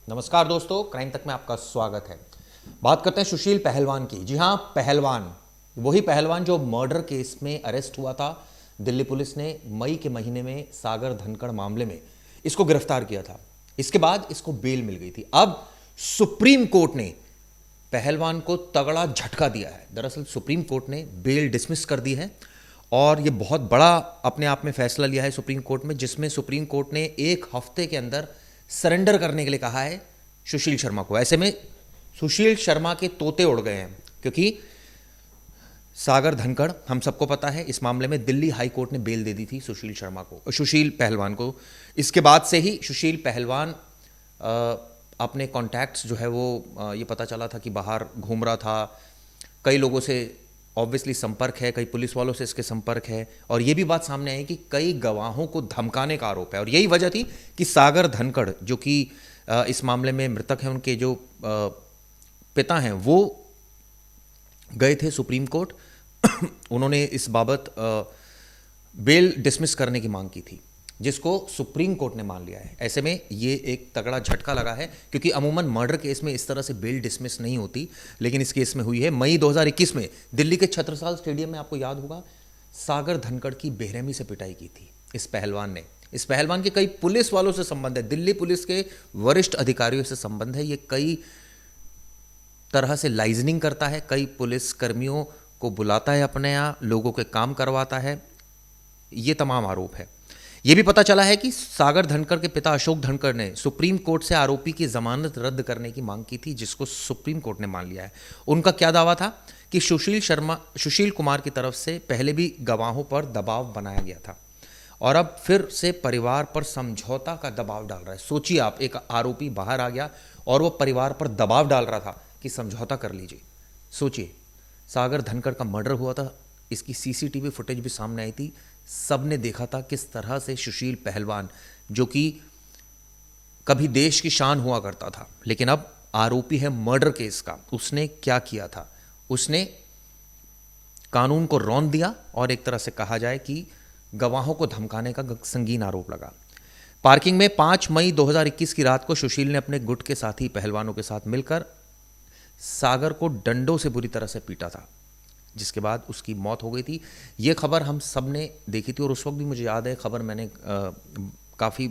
नमस्कार दोस्तों, क्राइम तक में आपका स्वागत है। बात करते हैं सुशील पहलवान की। जी हां, पहलवान, वही पहलवान जो मर्डर केस में अरेस्ट हुआ था। दिल्ली पुलिस ने मई के महीने में सागर धनखड़ मामले में इसको गिरफ्तार किया था। इसके बाद इसको बेल मिल गई थी। अब सुप्रीम कोर्ट ने पहलवान को तगड़ा झटका दिया है। दरअसल सुप्रीम कोर्ट ने बेल डिसमिस कर दी है और ये बहुत बड़ा अपने आप में फैसला लिया है सुप्रीम कोर्ट में, जिसमें सुप्रीम कोर्ट ने एक हफ्ते के अंदर सरेंडर करने के लिए कहा है सुशील शर्मा को। ऐसे में सुशील शर्मा के तोते उड़ गए हैं, क्योंकि सागर धनखड़, हम सबको पता है, इस मामले में दिल्ली हाई कोर्ट ने बेल दे दी थी सुशील पहलवान को। इसके बाद से ही सुशील पहलवान अपने कॉन्टैक्ट्स जो है वो ये पता चला था कि बाहर घूम रहा था। कई लोगों से ऑब्वियसली संपर्क है, कई पुलिस वालों से इसके संपर्क है, और ये भी बात सामने आई कि कई गवाहों को धमकाने का आरोप है। और यही वजह थी कि सागर धनखड़, जो कि इस मामले में मृतक हैं, उनके जो पिता हैं, वो गए थे सुप्रीम कोर्ट। उन्होंने इस बाबत बेल डिसमिस करने की मांग की थी, जिसको सुप्रीम कोर्ट ने मान लिया है। ऐसे में ये एक तगड़ा झटका लगा है, क्योंकि अमूमन मर्डर केस में इस तरह से बेल डिसमिस नहीं होती, लेकिन इस केस में हुई है। मई 2021 में दिल्ली के छत्रसाल स्टेडियम में, आपको याद होगा, सागर धनखड़ की बेरहमी से पिटाई की थी इस पहलवान ने। इस पहलवान के कई पुलिस वालों से संबंध है, दिल्ली पुलिस के वरिष्ठ अधिकारियों से संबंध है। ये कई तरह से लाइजनिंग करता है, कई पुलिस कर्मियों को बुलाता है अपने यहाँ, लोगों के काम करवाता है। ये तमाम आरोप है। यह भी पता चला है कि सागर धनखड़ के पिता अशोक धनखड़ ने सुप्रीम कोर्ट से आरोपी की जमानत रद्द करने की मांग की थी, जिसको सुप्रीम कोर्ट ने मान लिया है। उनका क्या दावा था कि सुशील कुमार की तरफ से पहले भी गवाहों पर दबाव बनाया गया था, और अब फिर से परिवार पर समझौता का दबाव डाल रहा है। सोचिए आप, एक आरोपी बाहर आ गया और वो परिवार पर दबाव डाल रहा था कि समझौता कर लीजिए। सोचिए, सागर धनखड़ का मर्डर हुआ था, इसकी सीसीटीवी फुटेज भी सामने आई थी। सबने देखा था किस तरह से सुशील पहलवान, जो कि कभी देश की शान हुआ करता था लेकिन अब आरोपी है मर्डर केस का, उसने क्या किया था। उसने कानून को रौंद दिया और एक तरह से कहा जाए कि गवाहों को धमकाने का संगीन आरोप लगा। पार्किंग में 5 मई 2021 की रात को सुशील ने अपने गुट के साथी पहलवानों के साथ मिलकर सागर को डंडों से बुरी तरह से पीटा था, जिसके बाद उसकी मौत हो गई थी। ये खबर हम सब ने देखी थी और उस वक्त भी मुझे याद है, खबर मैंने काफ़ी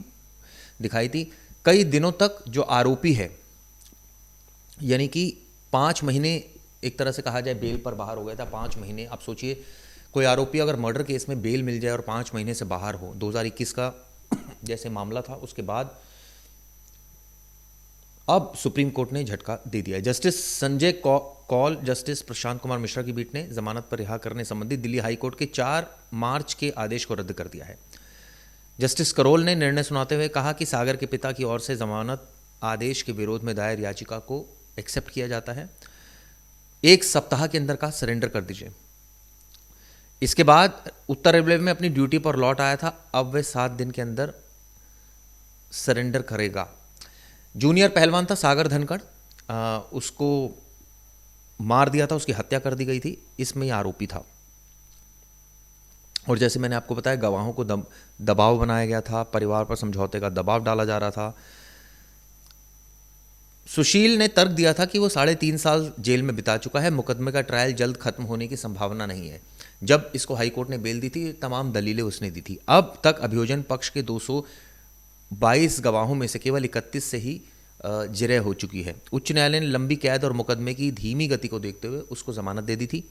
दिखाई थी। कई दिनों तक जो आरोपी है, यानी कि 5 महीने एक तरह से कहा जाए बेल पर बाहर हो गया था। 5 महीने, आप सोचिए, कोई आरोपी अगर मर्डर केस में बेल मिल जाए और 5 महीने से बाहर हो, 2021 का जैसे मामला था, उसके बाद अब सुप्रीम कोर्ट ने झटका दे दिया है। जस्टिस संजय कौल, जस्टिस प्रशांत कुमार मिश्रा की पीठ ने जमानत पर रिहा करने संबंधी दिल्ली हाई कोर्ट के 4 मार्च के आदेश को रद्द कर दिया है। जस्टिस करोल ने निर्णय सुनाते हुए कहा कि सागर के पिता की ओर से जमानत आदेश के विरोध में दायर याचिका को एक्सेप्ट किया जाता है। 1 सप्ताह के अंदर का सरेंडर कर दीजिए। इसके बाद उत्तर रेलवे में अपनी ड्यूटी पर लौट आया था, अब वह 7 दिन के अंदर सरेंडर करेगा। जूनियर पहलवान था सागर धनखड़, उसको मार दिया था, उसकी हत्या कर दी गई थी, इसमें यह आरोपी था। और जैसे मैंने आपको बताया, गवाहों को दबाव बनाया गया था, परिवार पर समझौते का दबाव डाला जा रहा था। सुशील ने तर्क दिया था कि वो 3.5 साल जेल में बिता चुका है, मुकदमे का ट्रायल जल्द खत्म होने की संभावना नहीं है। जब इसको हाईकोर्ट ने बेल दी थी, तमाम दलीलें उसने दी थी। अब तक अभियोजन पक्ष के 222 गवाहों में से केवल 31 से ही जिरह हो चुकी है। उच्च न्यायालय ने लंबी कैद और मुकदमे की धीमी गति को देखते हुए उसको जमानत दे दी थी,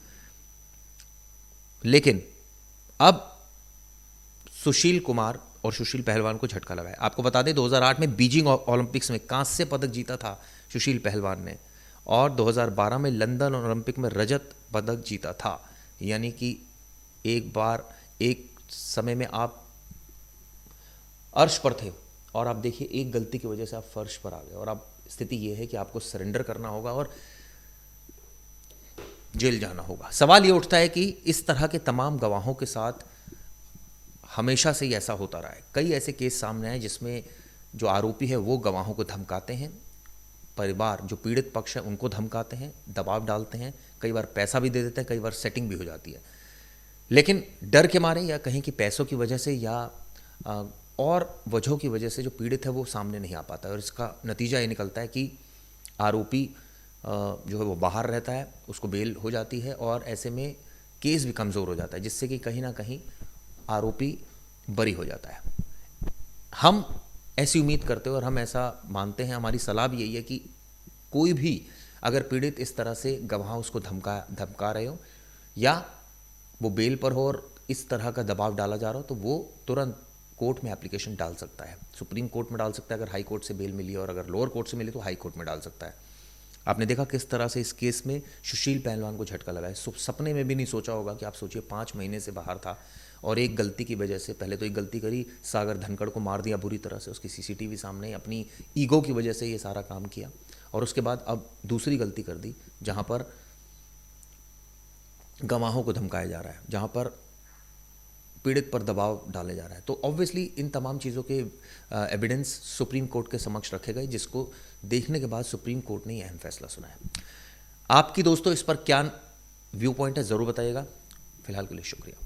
लेकिन अब सुशील कुमार और सुशील पहलवान को झटका लगा है। आपको बता दें, 2008 में बीजिंग ओलंपिक्स में कांस्य पदक जीता था सुशील पहलवान ने, और 2012 में लंदन ओलंपिक में रजत पदक जीता था। यानी कि एक बार, एक समय में आप अर्श पर थे और आप देखिए, एक गलती की वजह से आप फर्श पर आ गए, और अब स्थिति यह है कि आपको सरेंडर करना होगा और जेल जाना होगा। सवाल ये उठता है कि इस तरह के तमाम गवाहों के साथ हमेशा से ही ऐसा होता रहा है। कई ऐसे केस सामने आए जिसमें जो आरोपी है वो गवाहों को धमकाते हैं, परिवार जो पीड़ित पक्ष है उनको धमकाते हैं, दबाव डालते हैं, कई बार पैसा भी दे देते हैं, कई बार सेटिंग भी हो जाती है। लेकिन डर के मारे, या कहीं कि पैसों की वजह से, या और वजहों की वजह से जो पीड़ित है वो सामने नहीं आ पाता है, और इसका नतीजा ये निकलता है कि आरोपी जो है वो बाहर रहता है, उसको बेल हो जाती है, और ऐसे में केस भी कमज़ोर हो जाता है, जिससे कि कहीं ना कहीं आरोपी बरी हो जाता है। हम ऐसी उम्मीद करते हैं और हम ऐसा मानते हैं, हमारी सलाह भी यही है कि कोई भी अगर पीड़ित इस तरह से गवाह उसको धमका रहे हो, या वो बेल पर हो और इस तरह का दबाव डाला जा रहा हो, तो वो तुरंत कोर्ट में एप्लीकेशन डाल सकता है। सुप्रीम कोर्ट में डाल सकता है अगर हाई कोर्ट से बेल मिली है, और अगर लोअर कोर्ट से मिली तो हाई कोर्ट में डाल सकता है। आपने देखा किस तरह से इस केस में सुशील पहलवान को झटका लगा है। सपने में भी नहीं सोचा होगा कि आप सोचिए 5 महीने से बाहर था, और एक गलती की वजह से, पहले तो एक गलती करी, सागर धनखड़ को मार दिया बुरी तरह से, उसकी सीसीटीवी सामने, अपनी ईगो की वजह से ये सारा काम किया, और उसके बाद अब दूसरी गलती कर दी जहाँ पर गवाहों को धमकाया जा रहा है, जहाँ पर पीड़ित पर दबाव डाले जा रहा है। तो ऑब्वियसली इन तमाम चीज़ों के एविडेंस सुप्रीम कोर्ट के समक्ष रखे गए, जिसको देखने के बाद सुप्रीम कोर्ट ने यह अहम फैसला सुनाया। आपकी दोस्तों इस पर क्या व्यू पॉइंट है, ज़रूर बताइएगा। फिलहाल के लिए शुक्रिया।